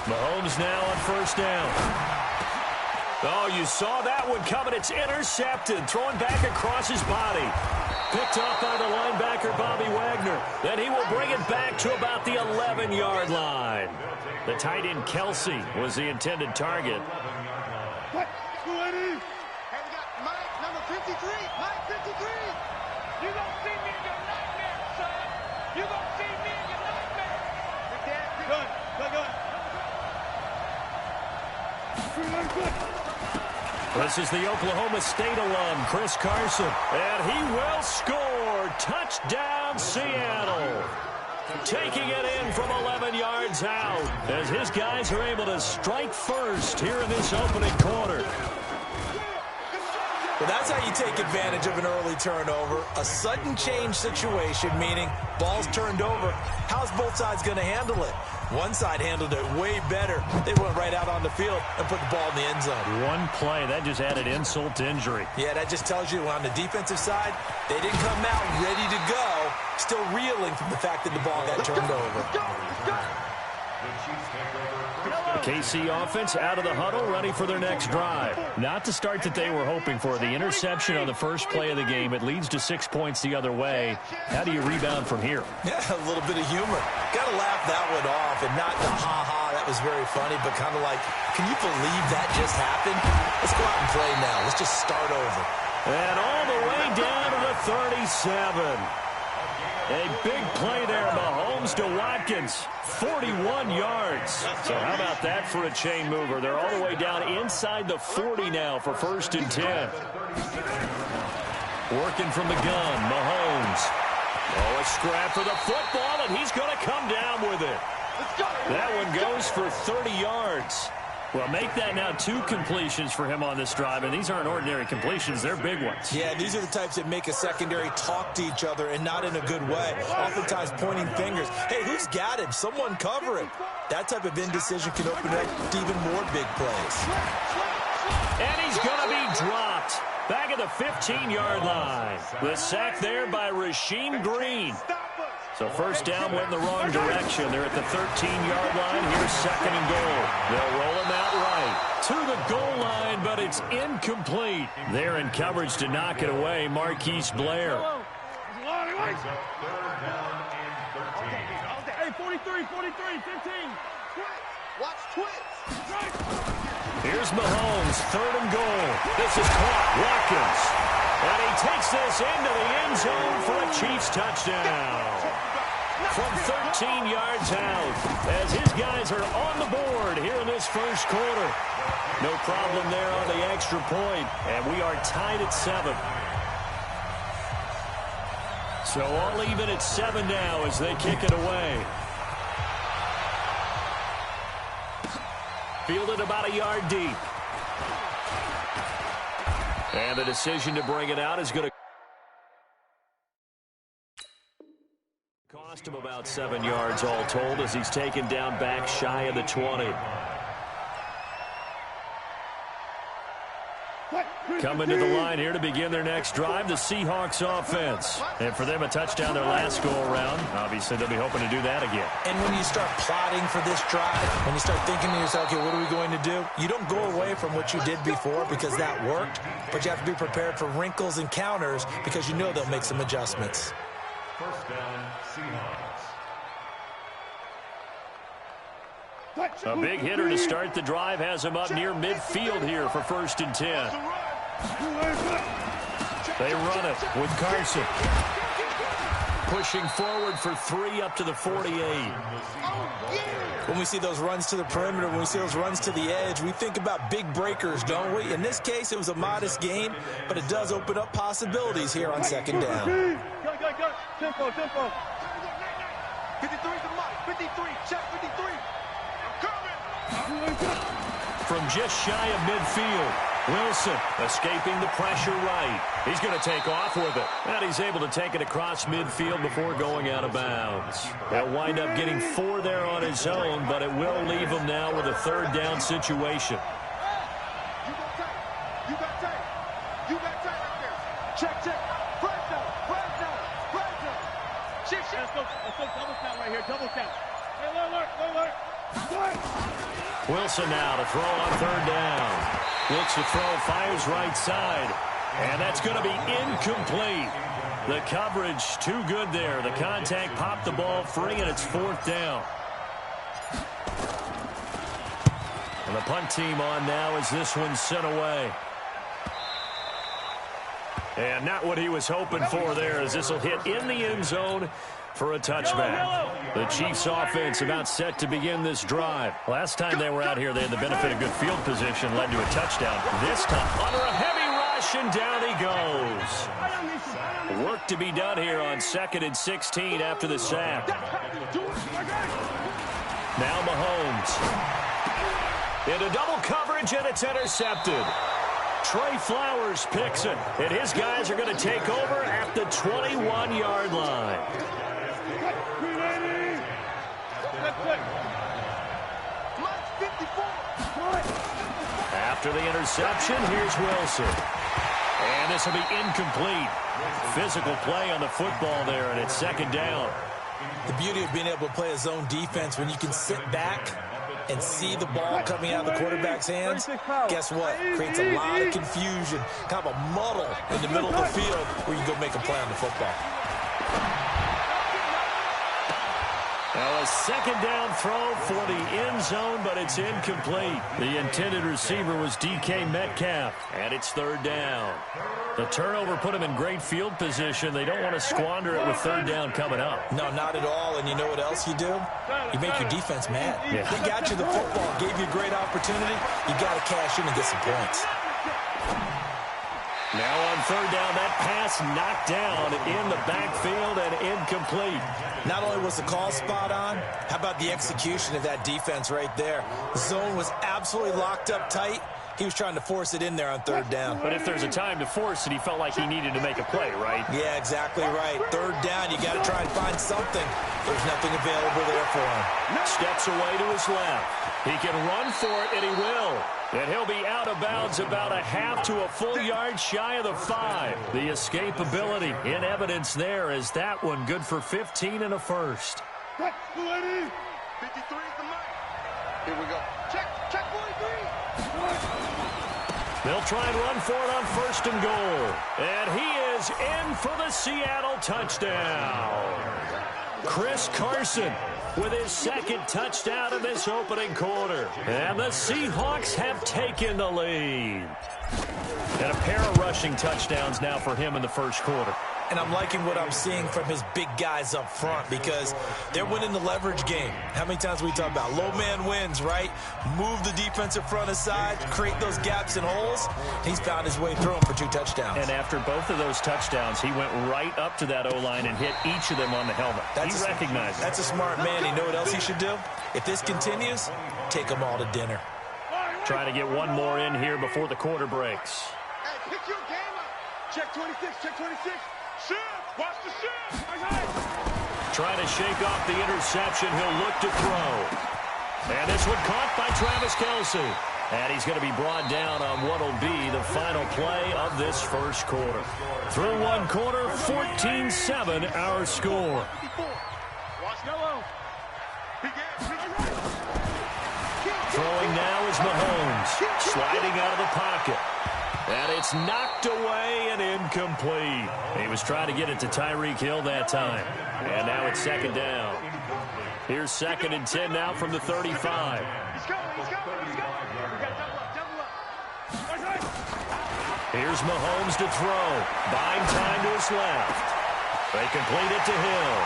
Mahomes now on first down. Oh, you saw that one coming. It's intercepted. Throwing back across his body. Picked off by the linebacker, Bobby Wagner. Then he will bring it back to about the 11-yard line. The tight end, Kelsey, was the intended target. Hey, we got Mike, number 53. Mike, 53. You gonna see me in your nightmare, son. You gonna see me in your nightmare. Good. This is the Oklahoma State alum, Chris Carson. And he will score. Touchdown, Seattle. Taking it in from 11 yards out as his guys are able to strike first here in this opening quarter. Well, that's how you take advantage of an early turnover. A sudden change situation, meaning ball's turned over. How's both sides going to handle it? One side handled it way better. They went right out on the field and put the ball in the end zone. One play, that just added insult to injury. Yeah, that just tells you on the defensive side, they didn't come out ready to go, still reeling from the fact that the ball got turned over. The KC offense out of the huddle, ready for their next drive. Not the start that they were hoping for. The interception on the first play of the game. It leads to 6 points the other way. How do you rebound from here? Yeah, a little bit of humor. Got to laugh that one off, and not the ha-ha, that was very funny, but kind of like, can you believe that just happened? Let's go out and play now. Let's just start over. And all the way down to the 37. A big play there, Mahomes to Watkins, 41 yards. So how about that for a chain mover? They're all the way down inside the 40 now for 1st and 10. Working from the gun, Mahomes. Oh, a scrap for the football, and he's going to come down with it. That one goes for 30 yards. Well, make that now 2 completions for him on this drive, and these aren't ordinary completions. They're big ones. Yeah, these are the types that make a secondary talk to each other and not in a good way. Oftentimes pointing fingers. Hey, who's got him? Someone cover him. That type of indecision can open up to even more big plays. And he's going to be dropped back at the 15-yard line. The sack there by Rasheem Green. So first down went in the wrong direction. They're at the 13-yard line. Here's 2nd and goal. They'll roll him out right to the goal line, but it's incomplete. They're in coverage to knock it away. Marquise Blair. Hey, 43, 15. Watch twitch. Here's Mahomes, 3rd and goal. This is caught. Watkins. And he takes this into the end zone for a Chiefs touchdown. From 13 yards out, as his guys are on the board here in this first quarter. No problem there on the extra point, and we are tied at 7. So all even at 7 now as they kick it away. Fielded about a yard deep. And the decision to bring it out is going to cost him about 7 yards all told as he's taken down back shy of the 20. Coming to the line here to begin their next drive, the Seahawks offense. And for them, a touchdown their last go-around. Obviously, they'll be hoping to do that again. And when you start plotting for this drive, when you start thinking to yourself, okay, what are we going to do? You don't go away from what you did before because that worked, but you have to be prepared for wrinkles and counters because you know they'll make some adjustments. First down, Seahawks. A big hitter to start the drive has him up near midfield here for 1st and 10. They run it with Carson. Pushing forward for 3 up to the 48. When we see those runs to the perimeter, when we see those runs to the edge, we think about big breakers, don't we? In this case, it was a modest gain, but it does open up possibilities here on 2nd down. Go. Tempo. 53 to Mike. 53. Check 53. From just shy of midfield, Wilson escaping the pressure right. He's going to take off with it. And he's able to take it across midfield before going out of bounds. He'll wind up getting 4 there on his own, but it will leave him now with a 3rd down situation. You got tape right there. Check. Fresno. Shift. Let's go double count right here. Double count. Wilson now to throw on third down. Looks to throw, fires right side. And that's going to be incomplete. The coverage too good there. The contact popped the ball free, and it's fourth down. And the punt team on now as this one's sent away. And not what he was hoping for there, as this will hit in the end zone for a touchback. The Chiefs offense about set to begin this drive. Last time they were out here, they had the benefit of good field position, led to a touchdown. This time, under a heavy rush, and down he goes. Work to be done here on 2nd and 16 after the sack. Now Mahomes. Into double coverage, and it's intercepted. Trey Flowers picks it, and his guys are going to take over at the 21-yard line. After the interception, here's Wilson. And this will be incomplete. Physical play on the football there, and it's second down. The beauty of being able to play a zone defense when you can sit back and see the ball coming out of the quarterback's hands, guess what? Creates a lot of confusion, kind of a muddle in the middle of the field where you go make a play on the football. Now a second down throw for the end zone, but it's incomplete. The intended receiver was DK Metcalf, and it's third down. The turnover put him in great field position. They don't want to squander it with third down coming up. No, not at all. And you know what else you do? You make your defense mad. Yeah. They got you the football, gave you a great opportunity. You got to cash in and get some points. Now on third down, that pass knocked down in the backfield and incomplete. Not only was the call spot on, how about the execution of that defense right there? The zone was absolutely locked up tight. He was trying to force it in there on third down. But if there's a time to force it, he felt like he needed to make a play, right? Yeah, exactly right. Third down, you got to try and find something. There's nothing available there for him. Steps away to his left. He can run for it, and he will. And he'll be out of bounds about a half to a full yard shy of the 5. The escapability in evidence there is that one good for 15 and a first. 53 is the mark. Here we go. Check 43. They'll try and run for it on first and goal. And he is in for the Seattle touchdown. Chris Carson with his second touchdown of this opening quarter. And the Seahawks have taken the lead. And a pair of rushing touchdowns now for him in the first quarter. And I'm liking what I'm seeing from his big guys up front because they're winning the leverage game. How many times we talk about low man wins, right? Move the defensive front aside, create those gaps and holes. He's found his way through them for 2 touchdowns. And after both of those touchdowns, he went right up to that O-line and hit each of them on the helmet. He recognized it. That's a smart man. You know what else he should do? If this continues, take them all to dinner. Trying to get one more in here before the quarter breaks. Hey, pick your game up. Check 26, check 26. Shift! Watch the shift! Trying to shake off the interception. He'll look to throw. And this one caught by Travis Kelce. And he's going to be brought down on what will be the final play of this first quarter. Through one quarter, 14-7 our score. Watch yellow. Throwing now is Mahomes. Sliding out of the pocket. And it's knocked away and incomplete. He was trying to get it to Tyreek Hill that time. And now it's second down. Here's 2nd and 10 now from the 35. He's going. We got double up. Here's Mahomes to throw. Buying time to his left. They complete it to Hill.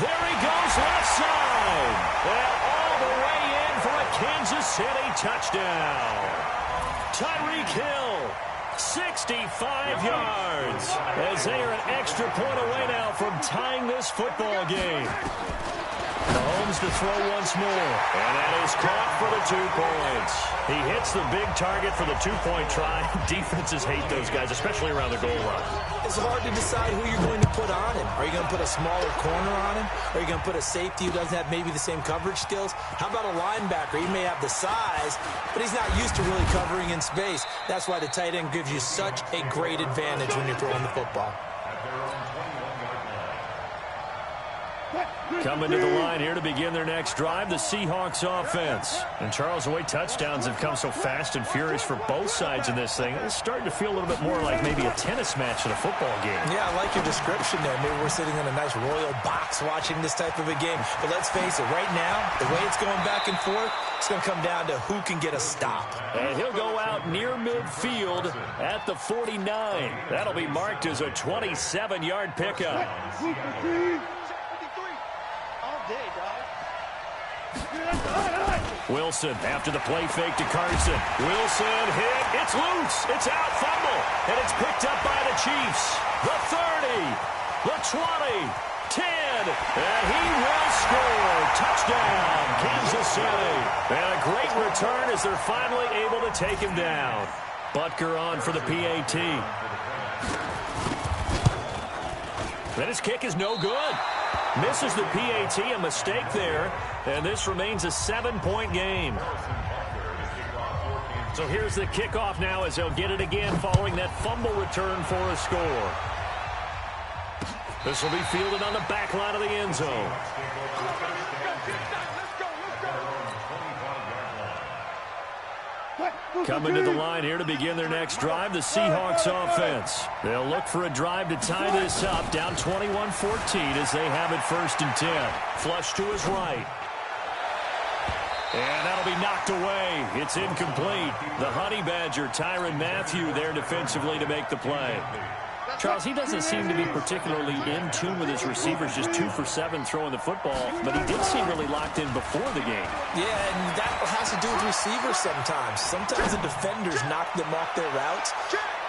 There he goes, left side. And all the way in for a Kansas City touchdown. Tyreek Hill, 65 yards. As they are an extra point away now from tying this football game. Mahomes to throw once more. And that is caught for the 2 points. He hits the big target for the 2-point try. Defenses hate those guys, especially around the goal line. It's hard to decide who you're going to put on him. Are you going to put a smaller corner on him? Are you going to put a safety who doesn't have maybe the same coverage skills? How about a linebacker? He may have the size, but he's not used to really covering in space. That's why the tight end gives you such a great advantage when you're throwing the football. Coming to the line here to begin their next drive, the Seahawks offense. And Charles, the way touchdowns have come so fast and furious for both sides in this thing, it's starting to feel a little bit more like maybe a tennis match in a football game. Yeah, I like your description there. Maybe we're sitting in a nice royal box watching this type of a game. But let's face it, right now, the way it's going back and forth, it's going to come down to who can get a stop. And he'll go out near midfield at the 49. That'll be marked as a 27-yard pickup. Wilson after the play fake to Carson. Wilson hit. It's loose. It's out. Fumble. And it's picked up by the Chiefs. The 30. The 20. 10. And he will score. Touchdown, Kansas City. And a great return as they're finally able to take him down. Butker on for the PAT. And his kick is no good. Misses the PAT, a mistake there, and this remains a 7-point game. So here's the kickoff now as they'll get it again following that fumble return for a score. This will be fielded on the back line of the end zone. Coming to the line here to begin their next drive, the Seahawks offense. They'll look for a drive to tie this up, down 21-14 as they have it 1st and 10. Flush to his right. And that'll be knocked away. It's incomplete. The Honey Badger, Tyrann Mathieu, there defensively to make the play. Charles, he doesn't seem to be particularly in tune with his receivers, just 2 for 7 throwing the football, but he did seem really locked in before the game. Yeah, and that has to do with receivers sometimes. Sometimes the defenders knock them off their routes,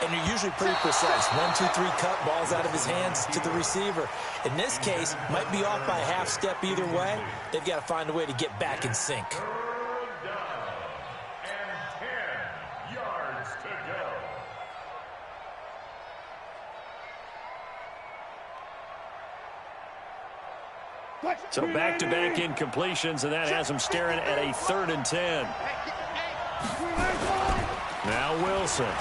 and they're usually pretty precise. 1, 2, 3 cut, balls out of his hands to the receiver. In this case, might be off by a half step either way. They've got to find a way to get back in sync. So back-to-back incompletions, and that has him staring at a 3rd and 10. Now Wilson.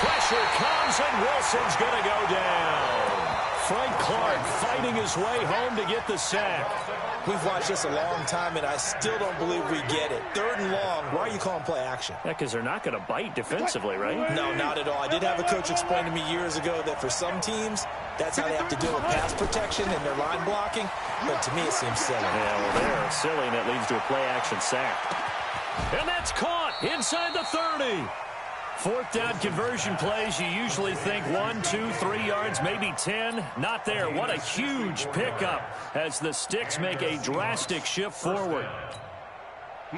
Pressure comes, and Wilson's going to go down. Frank Clark fighting his way home to get the sack. We've watched this a long time, and I still don't believe we get it. 3rd and long. Why are you calling play action? Yeah, because they're not going to bite defensively, right? No, not at all. I did have a coach explain to me years ago that for some teams, that's how they have to deal with pass protection and their line blocking. But to me, it seems silly. Yeah, well, they're silly, and that leads to a play-action sack. And that's caught inside the 30. 4th down conversion plays, you usually think 1, 2, 3 yards, maybe 10. Not there. What a huge pickup as the Sticks make a drastic shift forward.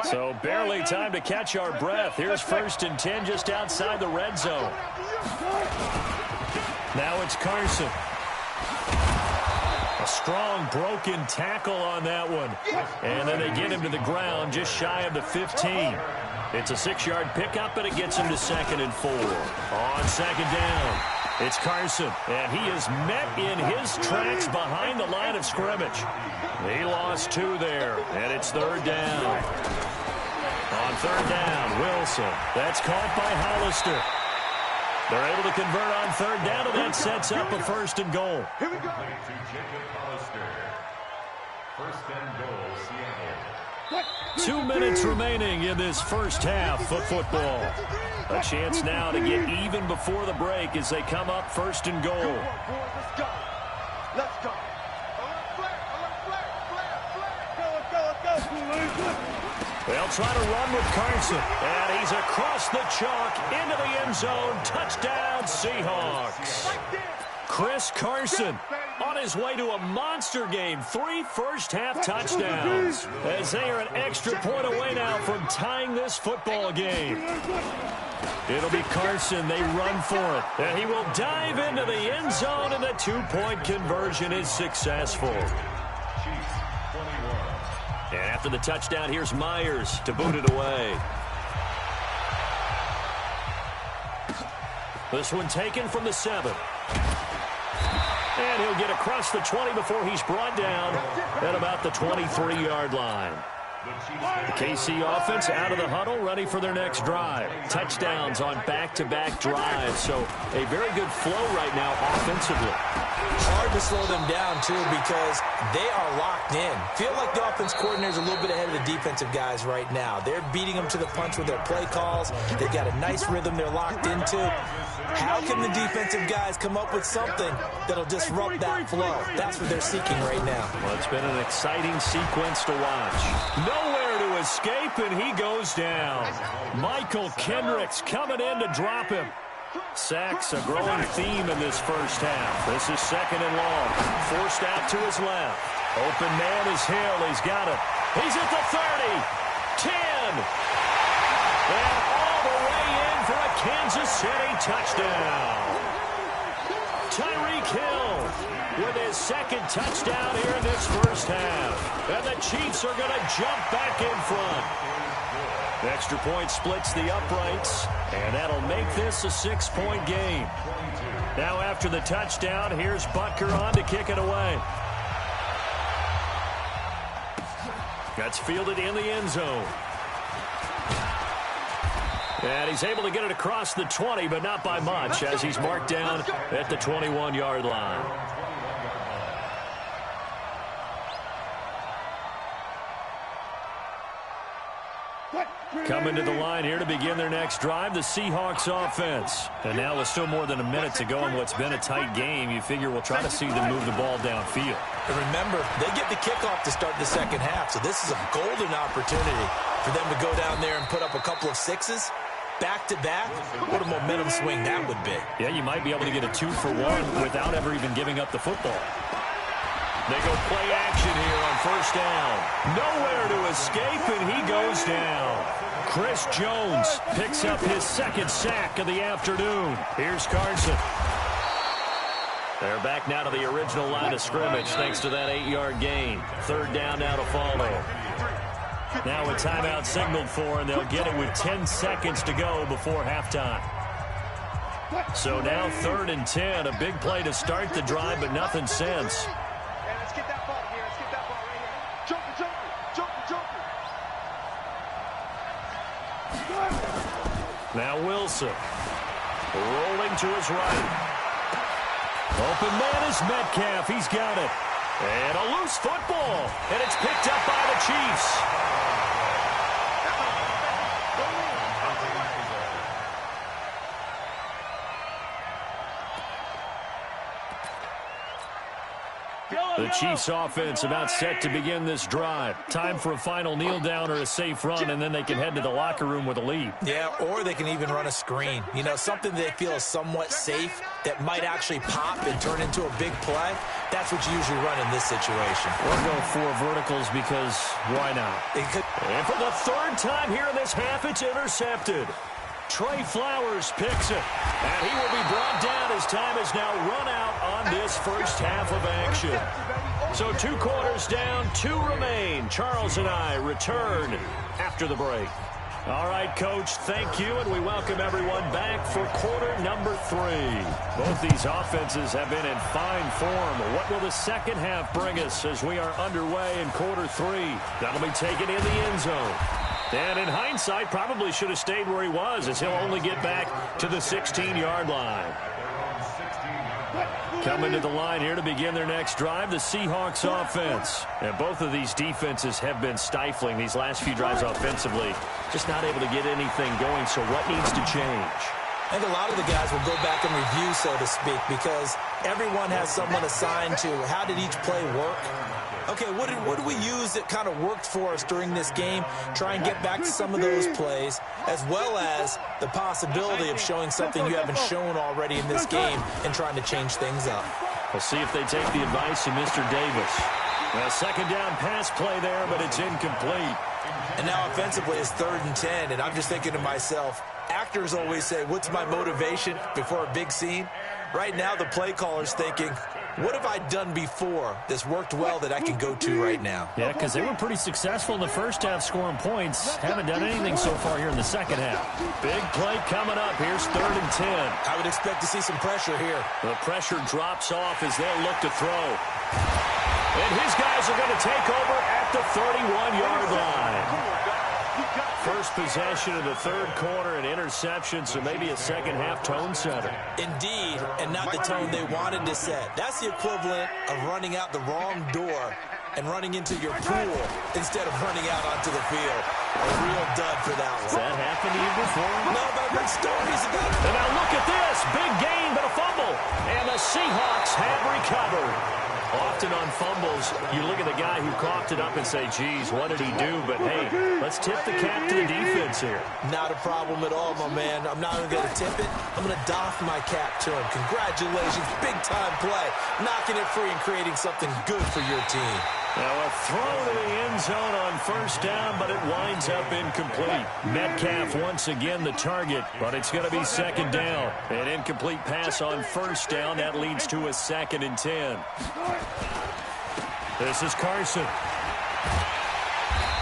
So barely time to catch our breath. Here's 1st and 10 just outside the red zone. Now it's Carson. A strong broken tackle on that one. And then they get him to the ground just shy of the 15. It's a 6-yard pickup, and it gets him to 2nd and 4. On 2nd down, it's Carson, and he is met in his tracks behind the line of scrimmage. He lost 2 there, and it's 3rd down. On 3rd down, Wilson. That's caught by Hollister. They're able to convert on 3rd down, and that sets up a 1st and goal. Here we go. 1st and goal, Seattle. 2 minutes remaining in this first half of football. A chance now to get even before the break as they come up 1st and goal. Let's go. Let's go. They'll try to run with Carson. And he's across the chalk into the end zone. Touchdown, Seahawks. Chris Carson on his way to a monster game. 3 first-half touchdowns as they are an extra point away now from tying this football game. It'll be Carson. They run for it. And he will dive into the end zone, and the 2-point conversion is successful. And after the touchdown, here's Myers to boot it away. This one taken from the 7. And he'll get across the 20 before he's brought down at about the 23-yard line. The KC offense out of the huddle, ready for their next drive. Touchdowns on back-to-back drives, so a very good flow right now offensively. Hard to slow them down, too, because they are locked in. Feel like the offense coordinator is a little bit ahead of the defensive guys right now. They're beating them to the punch with their play calls. They've got a nice rhythm they're locked into. How can the defensive guys come up with something that'll disrupt that flow? That's what they're seeking right now. Well, it's been an exciting sequence to watch. Nowhere to escape, and he goes down. Michael Kendricks coming in to drop him. Sacks a growing theme in this first half. This is second and long. Forced out to his left. Open man is Hill. He's got it. He's at the 30. 10. And all the way in for a Kansas City touchdown. Tyreek Hill with his second touchdown here in this first half. And the Chiefs are going to jump back in front. The extra point splits the uprights, and that'll make this a 6-point game. Now after the touchdown, here's Butker on to kick it away. That's fielded in the end zone. And he's able to get it across the 20, but not by much, as he's marked down at the 21-yard line. Coming to the line here to begin their next drive, the Seahawks offense. And now with still more than a minute to go in what's been a tight game, you figure we'll try to see them move the ball downfield. And remember, they get the kickoff to start the second half, so this is a golden opportunity for them to go down there and put up a couple of sixes. Back-to-back, what a momentum swing that would be. Yeah, you might be able to get a 2-for-1 without ever even giving up the football. They go play action here on first down. Nowhere to escape, and he goes down. Chris Jones picks up his second sack of the afternoon. Here's Carson. They're back now to the original line of scrimmage thanks to that 8-yard gain. Third down now to follow. Now a timeout signaled for, and they'll get it with 10 seconds to go before halftime. So now 3rd and 10, a big play to start the drive, but nothing since. Now Wilson, rolling to his right. Open man is Metcalf. He's got it. And a loose football. And it's picked up by the Chiefs. The Chiefs offense about set to begin this drive. Time for a final kneel down or a safe run, and then they can head to the locker room with a lead. Yeah, or they can even run a screen. You know, something they feel is somewhat safe that might actually pop and turn into a big play. That's what you usually run in this situation. Or go 4 verticals because why not? And for the 3rd time here in this half, it's intercepted. Trey Flowers picks it, and he will be brought down as time is now run out on this first half of action. So 2 quarters down, 2 remain. Charles and I return after the break. All right, Coach, thank you, and we welcome everyone back for quarter number 3. Both these offenses have been in fine form. What will the second half bring us as we are underway in quarter 3? That'll be taken in the end zone. And in hindsight, probably should have stayed where he was, as he'll only get back to the 16-yard line. Coming to the line here to begin their next drive, the Seahawks offense. And both of these defenses have been stifling these last few drives offensively. Just not able to get anything going, so what needs to change? I think a lot of the guys will go back and review, so to speak, because everyone has someone assigned to how did each play work. Okay, what did we use that kind of worked for us during this game? Try and get back to some of those plays, as well as the possibility of showing something you haven't shown already in this game and trying to change things up. We'll see if they take the advice of Mr. Davis. A second down pass play there, but it's incomplete. And now offensively it's 3rd and 10, and I'm just thinking to myself, actors always say, what's my motivation before a big scene? Right now the play caller's thinking, what have I done before that's worked well that I can go to right now? Yeah, because they were pretty successful in the first half scoring points. Haven't done anything so far here in the second half. Big play coming up. Here's 3rd and 10. I would expect to see some pressure here. The pressure drops off as they'll look to throw. And his guys are going to take over at the 31-yard line. First possession of the third quarter, an interception, so maybe a second-half tone setter. Indeed, and not the tone they wanted to set. That's the equivalent of running out the wrong door and running into your pool instead of running out onto the field. A real dud for that one. Has that happened to you before? No, but I've heard stories about it. And now look at this. Big gain, but a fumble. And the Seahawks have recovered. Often on fumbles, you look at the guy who coughed it up and say, geez, what did he do? But, hey, let's tip the cap to the defense here. Not a problem at all, my man. I'm not even going to tip it. I'm going to doff my cap to him. Congratulations. Big-time play. Knocking it free and creating something good for your team. Now a throw to the end zone on first down, but it winds up incomplete. Metcalf once again the target, but it's going to be second down. An incomplete pass on first down. That leads to a 2nd and 10. This is Carson.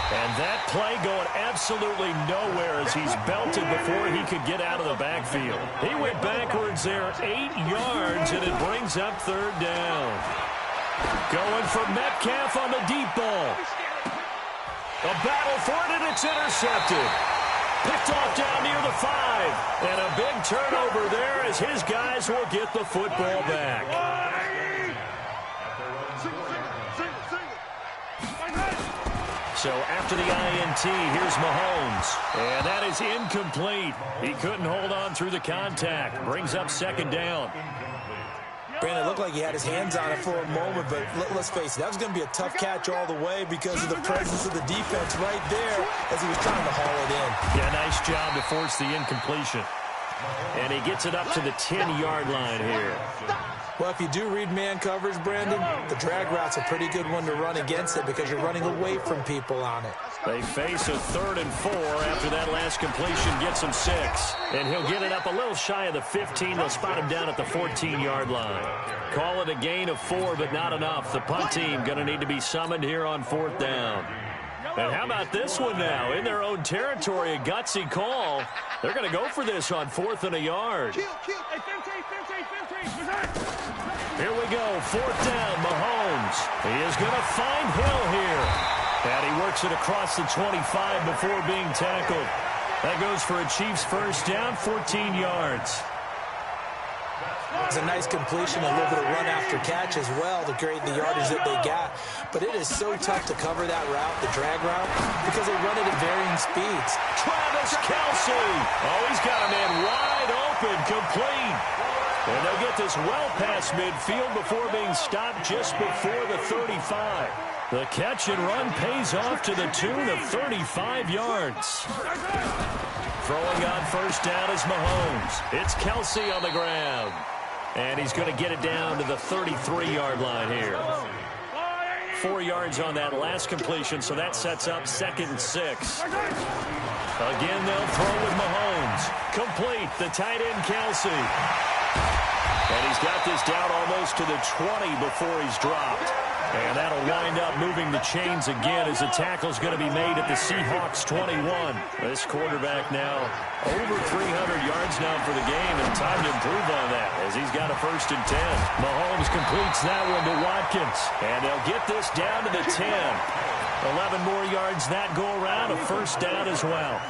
And that play going absolutely nowhere as he's belted before he could get out of the backfield. He went backwards there 8 yards, and it brings up third down. Going for Metcalf on the deep ball. A battle for it, and it's intercepted. Picked off down near the 5. And a big turnover there as his guys will get the football back. So after the INT, here's Mahomes. And that is incomplete. He couldn't hold on through the contact. Brings up second down. Brandon, it looked like he had his hands on it for a moment, but let's face it, that was going to be a tough catch all the way because of the presence of the defense right there as he was trying to haul it in. Yeah, nice job to force the incompletion. And he gets it up to the 10-yard line here. Well, if you do read man coverage, Brandon, the drag route's a pretty good one to run against it because you're running away from people on it. They face a 3rd and 4 after that last completion gets him 6. And he'll get it up a little shy of the 15. They'll spot him down at the 14-yard line. Call it a gain of 4, but not enough. The punt team going to need to be summoned here on 4th down. And how about this one now? In their own territory, a gutsy call. They're going to go for this on 4th and a yard. Here we go, 4th down, Mahomes. He is going to find Hill here. And he works it across the 25 before being tackled. That goes for a Chiefs first down, 14 yards. It's a nice completion, a little bit of run after catch as well to create the yardage that they got. But it is so tough to cover that route, the drag route, because they run it at varying speeds. Travis Kelce. Oh, he's got a man wide open, complete. And they'll get this well past midfield before being stopped just before the 35. The catch and run pays off to the tune of 35 yards. Throwing on first down is Mahomes. It's Kelce on the ground. And he's going to get it down to the 33-yard line here. 4 yards on that last completion, so that sets up 2nd and 6. Again, they'll throw with Mahomes. Complete, the tight end Kelce. And he's got this down almost to the 20 before he's dropped. And that'll wind up moving the chains again as the tackle's going to be made at the Seahawks 21. This quarterback now over 300 yards now for the game, and time to improve on that as he's got a 1st and 10. Mahomes completes that one to Watkins, and they'll get this down to the 10. 11 more yards that go around, a 1st down as well.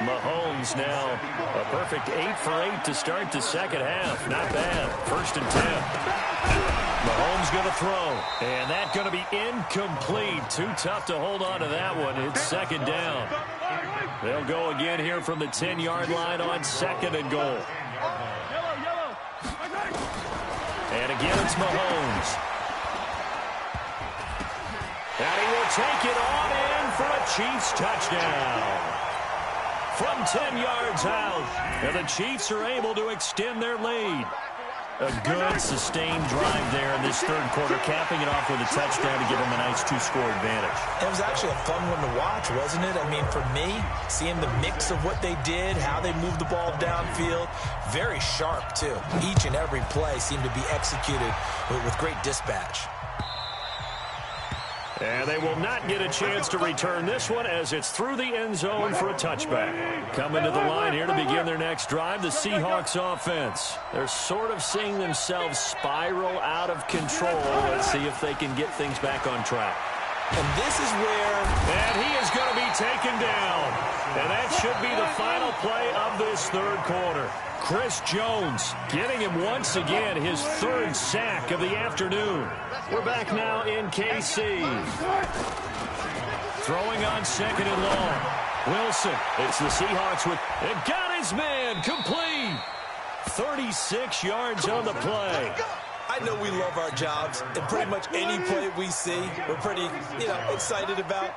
Mahomes now a perfect 8 for 8 to start the second half. Not bad. 1st and 10. Mahomes going to throw, and that's going to be incomplete. Too tough to hold on to that one. It's 2nd down. They'll go again here from the 10-yard line on 2nd and goal. And again, it's Mahomes. And he will take it on in for a Chiefs touchdown. From 10 yards out, and the Chiefs are able to extend their lead. A good, sustained drive there in this third quarter, capping it off with a touchdown to give them a nice 2-score advantage. It was actually a fun one to watch, wasn't it? I mean, for me, seeing the mix of what they did, how they moved the ball downfield, very sharp, too. Each and every play seemed to be executed with great dispatch. And they will not get a chance to return this one as it's through the end zone for a touchback. Coming to the line here to begin their next drive, the Seahawks offense. They're sort of seeing themselves spiral out of control. Let's see if they can get things back on track. And this is where... And he is going to be taken down. And that should be the final play of this third quarter. Chris Jones getting him once again his third sack of the afternoon. We're back now in KC. Throwing on second and long. Wilson, it's the Seahawks with... It got his man complete. 36 yards on the play. I know we love our jobs, and pretty much any play we see, we're pretty, excited about.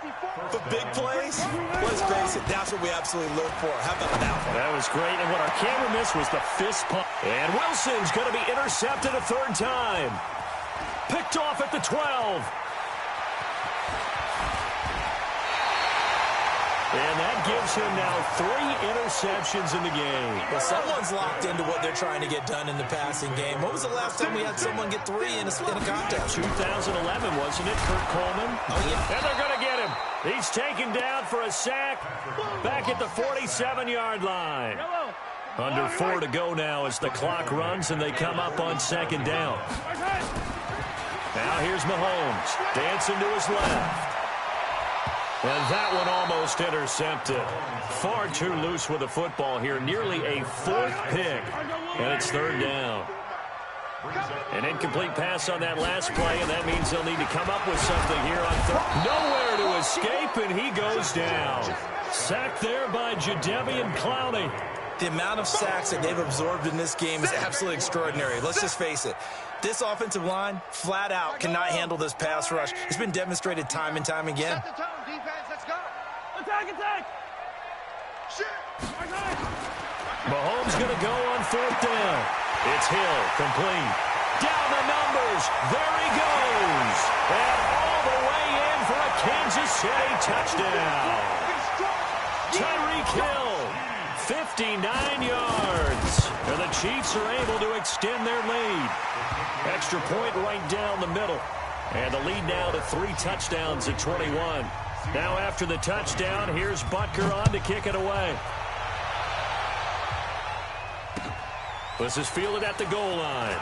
But big plays, let's face it, that's what we absolutely live for. How about that one? That was great, and what our camera missed was the fist pump. And Wilson's going to be intercepted a third time. Picked off at the 12. And that gives him now 3 interceptions in the game. Well, someone's locked into what they're trying to get done in the passing game. When was the last time we had someone get 3 in a contest? 2011, wasn't it, Kurt Coleman? Oh, yeah. And they're going to get him. He's taken down for a sack back at the 47-yard line. Under 4 to go now as the clock runs and they come up on second down. Now here's Mahomes dancing to his left. And that one almost intercepted. Far too loose with the football here. Nearly a 4th pick. And it's third down. An incomplete pass on that last play, and that means they'll need to come up with something here on third. Nowhere to escape, and he goes down. Sacked there by Jadeveon Clowney. The amount of sacks that they've absorbed in this game is absolutely extraordinary. Let's just face it. This offensive line, flat out, cannot handle this pass rush. It's been demonstrated time and time again. Set the tone, defense. Let's go. Attack. Mahomes going to go on fourth down. It's Hill, complete. Down the numbers. There he goes. And all the way in for a Kansas City touchdown. Tyreek Hill, 59 yards. And the Chiefs are able to extend their lead. Extra point right down the middle. And the lead now to 3 touchdowns at 21. Now after the touchdown, here's Butker on to kick it away. This is fielded at the goal line.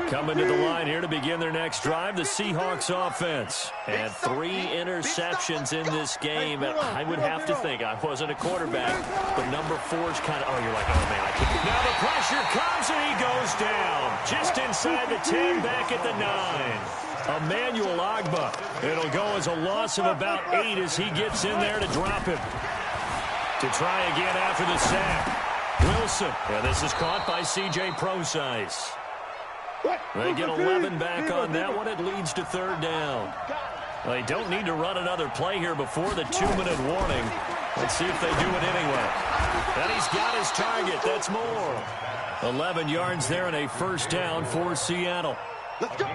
Coming to the line here to begin their next drive, the Seahawks offense. And 3 interceptions in this game. And I would have to think, I wasn't a quarterback, but number 4's kind of, you're like, oh, man, I can't. Now the pressure comes and he goes down. Just inside the 10, back at the 9. Emmanuel Ogbah. It'll go as a loss of about 8 as he gets in there to drop him. To try again after the sack. Wilson. And this is caught by C.J. Prosise. They get 11 back on that one. It leads to third down. They don't need to run another play here before the 2-minute warning. Let's see if they do it anyway. And he's got his target. That's more. 11 yards there and a first down for Seattle. Let's go.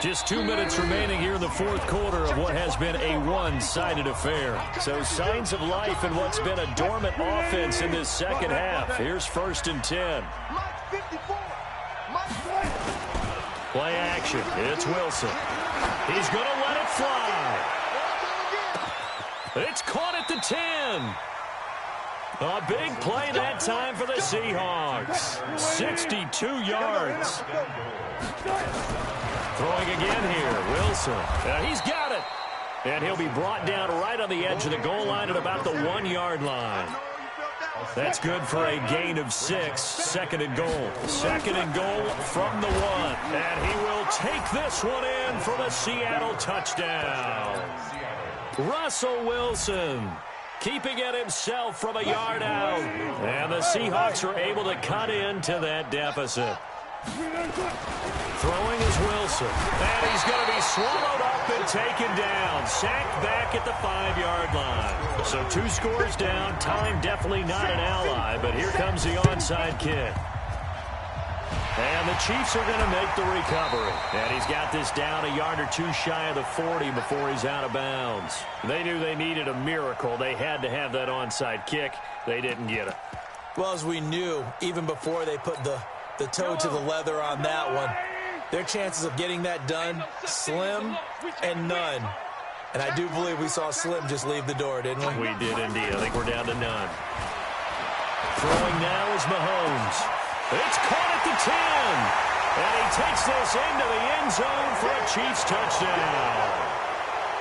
Just 2 minutes remaining here in the fourth quarter of what has been a one-sided affair. So signs of life in what's been a dormant offense in this second half. Here's 1st and 10. Play action. It's Wilson. He's going to let it fly. It's caught at the 10. A big play that time for the Seahawks. 62 yards. Throwing again here, Wilson. He's got it. And he'll be brought down right on the edge of the goal line at about the 1-yard line. That's good for a gain of 6. 2nd and goal. 2nd and goal from the 1. And he will take this one in for the Seattle touchdown. Russell Wilson keeping it himself from a yard out. And the Seahawks are able to cut into that deficit. Throwing is Wilson. And he's going to be swallowed up and taken down. Sacked back at the 5-yard line. So 2 scores down. Time definitely not an ally. But here comes the onside kick. And the Chiefs are going to make the recovery. And he's got this down a yard or 2 shy of the 40 before he's out of bounds. They knew they needed a miracle. They had to have that onside kick. They didn't get it. Well, as we knew, even before they put the toe to the leather on that one, their chances of getting that done, slim and none. And I do believe we saw Slim just leave the door, didn't we? We did indeed. I think we're down to none. Throwing now is Mahomes. It's caught at the 10. And he takes this into the end zone for a Chiefs touchdown.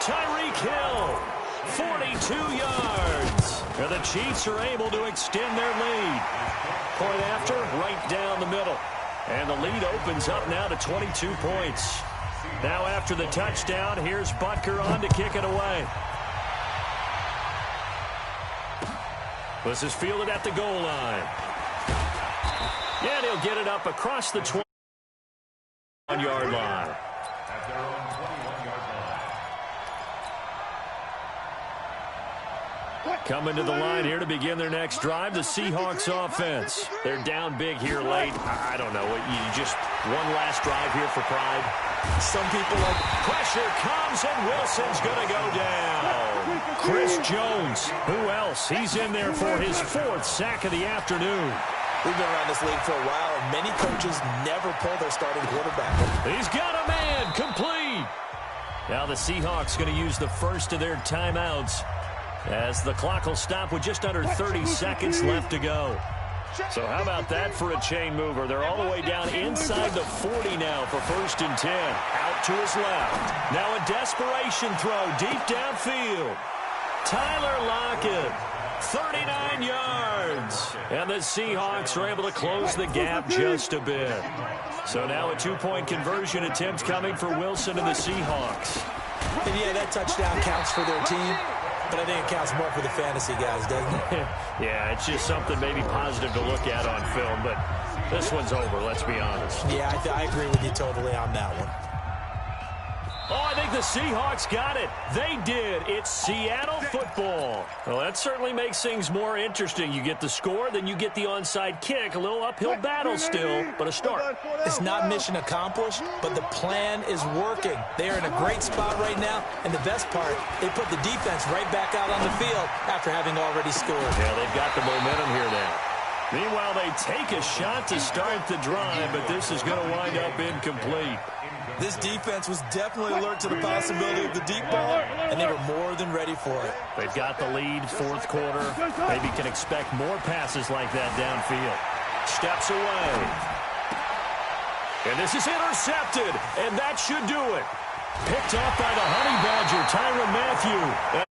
Tyreek Hill, 42 yards. And the Chiefs are able to extend their lead. Point after, right down the middle. And the lead opens up now to 22 points. Now after the touchdown, here's Butker on to kick it away. This is fielded at the goal line. And he'll get it up across the 21-yard line. At their own 21-yard line. Coming to the line here to begin their next drive, the Seahawks offense. They're down big here late. I don't know. You just one last drive here for pride. Some people like pressure comes and Wilson's going to go down. Chris Jones. Who else? He's in there for his 4th sack of the afternoon. We've been around this league for a while, and many coaches never pull their starting quarterback. He's got a man. Complete. Now the Seahawks going to use the first of their timeouts as the clock will stop with just under 30 seconds left to go. So how about that for a chain mover? They're all the way down inside the 40 now for 1st and 10. Out to his left. Now a desperation throw deep downfield. Tyler Lockett, 39 yards. And the Seahawks are able to close the gap just a bit. So now a 2-point conversion attempt coming for Wilson and the Seahawks. And yeah, that touchdown counts for their team. But I think it counts more for the fantasy guys, doesn't it? Yeah, it's just something maybe positive to look at on film, but this one's over, let's be honest. Yeah, I agree with you totally on that one. Oh, I think the Seahawks got it. They did. It's Seattle football. Well, that certainly makes things more interesting. You get the score, then you get the onside kick. A little uphill battle still, but a start. It's not mission accomplished, but the plan is working. They are in a great spot right now, and the best part, they put the defense right back out on the field after having already scored. Yeah, they've got the momentum here now. Meanwhile, they take a shot to start the drive, but this is going to wind up incomplete. This defense was definitely alert to the possibility of the deep ball, and they were more than ready for it. They've got the lead, 4th quarter. Maybe can expect more passes like that downfield. Steps away. And this is intercepted, and that should do it. Picked off by the Honey Badger, Tyrann Mathieu.